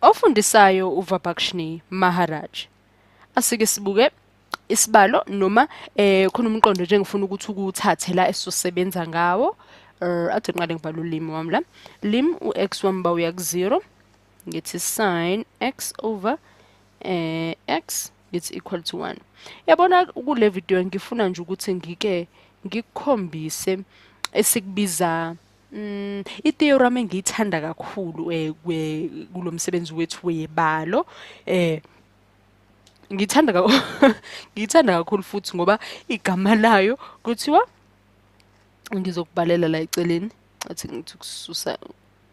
Ofundisayo uVabakshni Maharaj. Asike sibuke isibalo noma khona umqondo nje ngifuna ukuthi ukuthathe la esizosebenza ngawo. Athi ngiqale ngibhala ulimi wami la. Lim u-x wami bawuya ku-0. Ngithi sin x over x it's equal to 1. Yabona kule video ngifuna nje ukuthi ngikukhombise esikubiza i-theorem engiyithanda kakhulu kulo msebenzi wethu webalo. Ngiyithanda kakhulu futhi ngoba igama layo kuthiwa ngizokubalela la eceleni athi ngithi kususa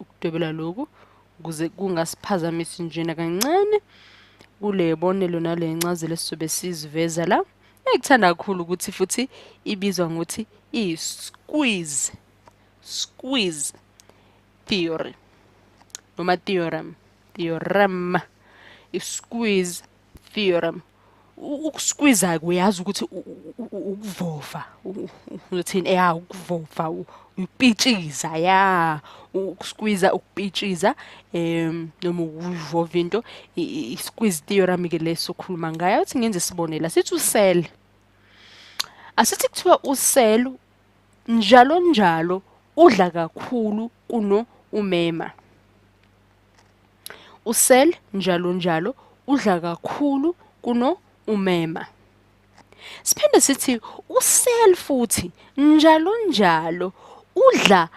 ukudwebela lokhu ukuze kungasiphazamisi njena kancane kule bonelo nale incazelo esizobe siziveza la. Engikuthanda kakhulu ukuthi futhi ibizwa ngokuthi i-squeeze theory noma theorem i-squeeze theorem. Ukusqueeze kuyazi ukuthi ukuvova uzothini ukuvova upitshiza ukusqueeze ukupitshiza noma ukuvova into i-squeeze theorem ke leso khuluma ngayo. Uthi ngenze isibonela sithi u-cell asithi kuthiwa u-cell njalo udla kakhulu kuno umema. U-cell njalo udla kakhulu kuno umema. Siphinde sithi u-cell futhi njalo udla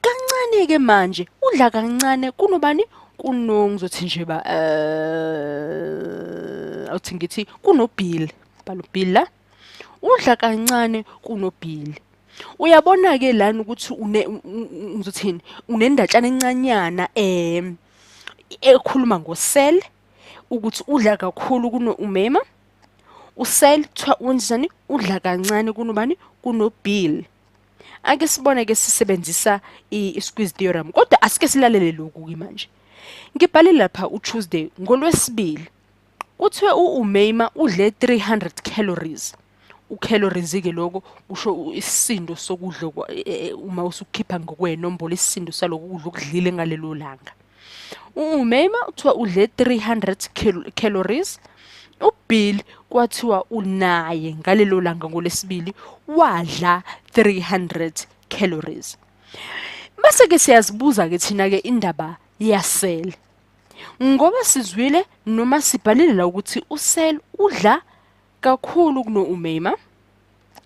kancane ke manje udla kancane kunobani ngizothi nje awuthi ngithi kunobill bhala ubill la udla kancane kunobill. Uyabona ke lana ukuthi ngizothini unendatshana encanyana ekhuluma ngo-cell ukuthi udla kakhulu kuno umema. U-cell wenzani udla kancane kunobani kunobill. Ake sibone ke sisebenzisa i-squeeze theorem kodwa asike silalele lokhu ke manje. Ngibhale lapha uTuesday ngoLwesibili kuthiwe umema udle 300 calories. U-calories ke lokho kusho isisindo sokudla uma usukhipha ngokwenombolo isisindo salokho kudla okudlile ngalelo langa. Umema uthiwa udle 300 calories. UBill kwathiwa unaye ngalelo langa ngoLwesibili wadla 300 calories. Bese ke siyazibuza ke thina ke indaba yasel. Ngoba sizwile noma sibhalile la ukuthi ucell udla kakhulu kuno umema.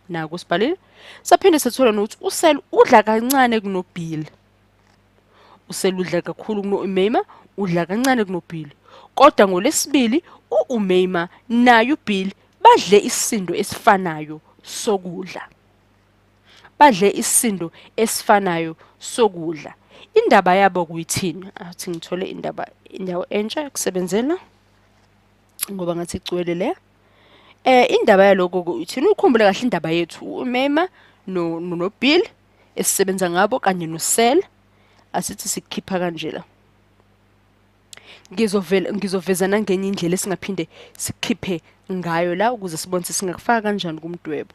Naku sibhalile. Saphinde sethola nokuthi ucell udla kancane kuno Bill. Ucell udla kakhulu kuno umema, udla kancane kuno Bill. Kodwa ngoLwesibili umema naye uBill badle isisindo esifanayo sokudla. Badle isisindo esifanayo sokudla. Indaba yabo kuyithini? Athi ngithole indawo entsha yokusebenzela ngoba ngathi igcwele le. Indaba yaloko kuyithini? Ukukhumbula kahle indaba yethu umema no Bill esisebenza ngabo kanye no cell asithi sikhipha kanje la. Ngizoveza nangenye indlela esingaphinde sikhiphe ngayo la ukuze sibone singakufaka kanjani kumdwebo.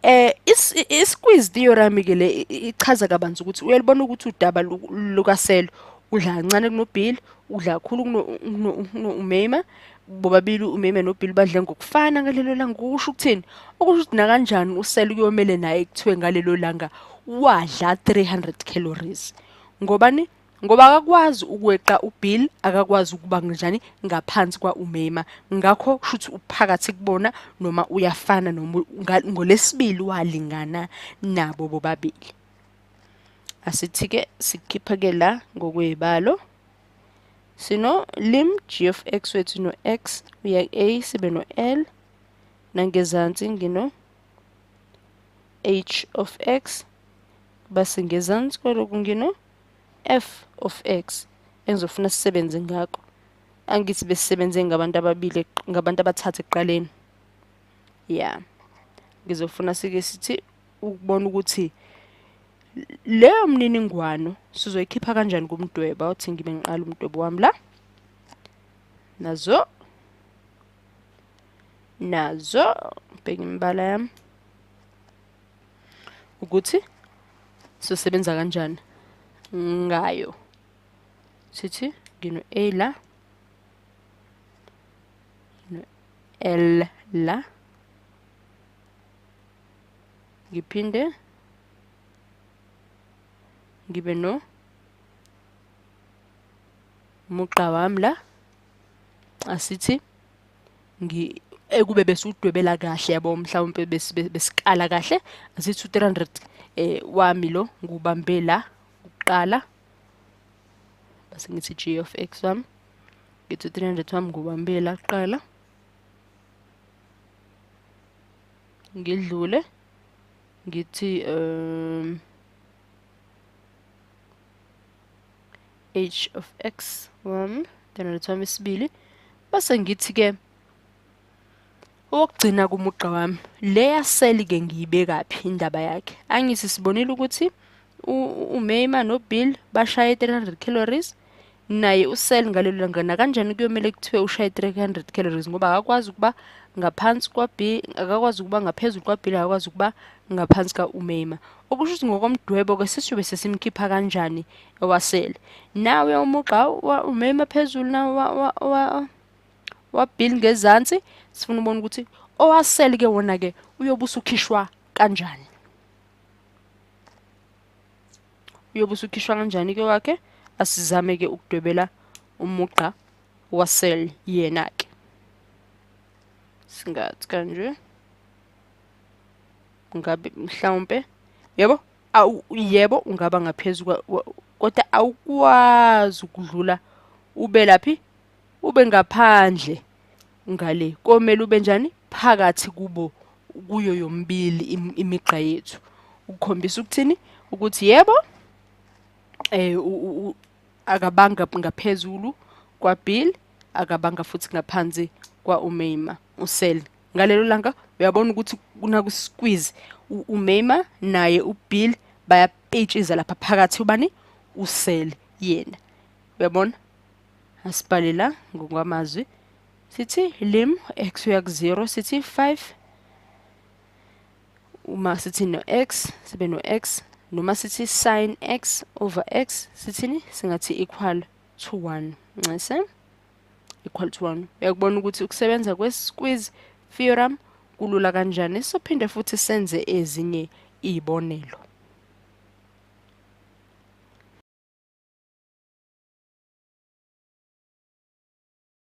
I-squeeze theorem ke le ichaza kabanzi ukuthi uyalibona ukuthi udaba lukaCell udla kancane kunoBill, udla kakhulu kuno umema. Bobabili umema noBill badle ngokufana ngalelo langa. Kusho ukuthini? Okusho ukuthi na kanjani uCell kuyomele naye kuthiwe ngalelo langa wadla 300 calories. Ngobani? Ngoba akakwazi ukweqa uBill, akakwazi ukuba njani ngaphansi kwa umema. Ngakho kushuthi uphakathi kubona noma uyafana noma ngoLwesibili walingana nabo bobabili. Asithi ke sikhipha ke la ngokwezibalo. Sino lim g of x wethu no x uya a sibe no l nangezansi ngino h of x base ngezansi kwalokhu ngino f of x engizofuna sisebenze ngakho. Angithi besisebenze ngabantu ababili ngabantu abathathu eqaleni. Yeah. Ngizofuna sike sithi ukubona ukuthi leyo mniningwano sizoyikhipha kanjani kumdwebo. Awuthi ngibe ngiqala umdwebo wami la. Nazo bheka imbala yami ukuthi sizosebenza kanjani ngayo. Sithi ngino A la, ngino L la, ngiphinde ngibe no umugqa wami la, asithi ekube bese udwebela kahle yabo, mhlawumbe besikala kahle, asithi u300 wami lo ngubambe la ukuqala, bese ngithi g of x wami, ngithi 300 wami ngubambe la kuqala, ngidlule ngithi h of x wami 300 wami isibili, bese ngithi ke okugcina kumugqa wami leya cell ke ngiyibekaphi indaba yakhe. Angithi sibonile ukuthi uMeima noBill bashaya 300 calories, naye uCell ngalelo langa nakanjani kuyomele kuthiwe ushaya 300 calories ngoba akakwazi ukuba ngaphansi kwaBill, akakwazi ukuba ngaphezulu kwaBill, akakwazi ukuba ngaphansi kaUMeima. Okusho ukuthi ngokomdwebo ke sisibe sesimkhipha kanjani owaCell. Nawe umugqa uMeima phezulu na waBill ngezansi, sifuna ubona ukuthi owaCell ke wona ke uyobe usukhishwa kanjani. Uyobe usukhishwa kanjani ke wakhe? Asizame ke ukudwebela umugqa waCell yena ke. Singathi kanje. Ngabe mhlawumbe yebo yebo ungaba ngaphezulu kodwa awukwazi ukudlula ube laphi, ube ngaphandle ngale, komele ube njani phakathi kuyo yombili imigqa yethu, ukukhombisa ukuthini ukuthi yebo akabanga ngaphezulu kwaBill, akabanga futhi ngaphansi kwaUMeima uCell. Ngalelo langa uyabona ukuthi kunakusqueeze uMeima naye uBill bayapetshiza lapha phakathi ubani uCell yena. Uyabona? Asibhale la ngokwamazwi. Sithi lim x uya ku0 sithi 5, uma sithi no x sibe no x, noma sithi sin x over x sithini singathi equal to 1 ncese, equal to 1. Uyakubona ukuthi ukusebenza kwesqueeze theorem kulula kanjani. Sophinde futhi senze ezinye izibonelo.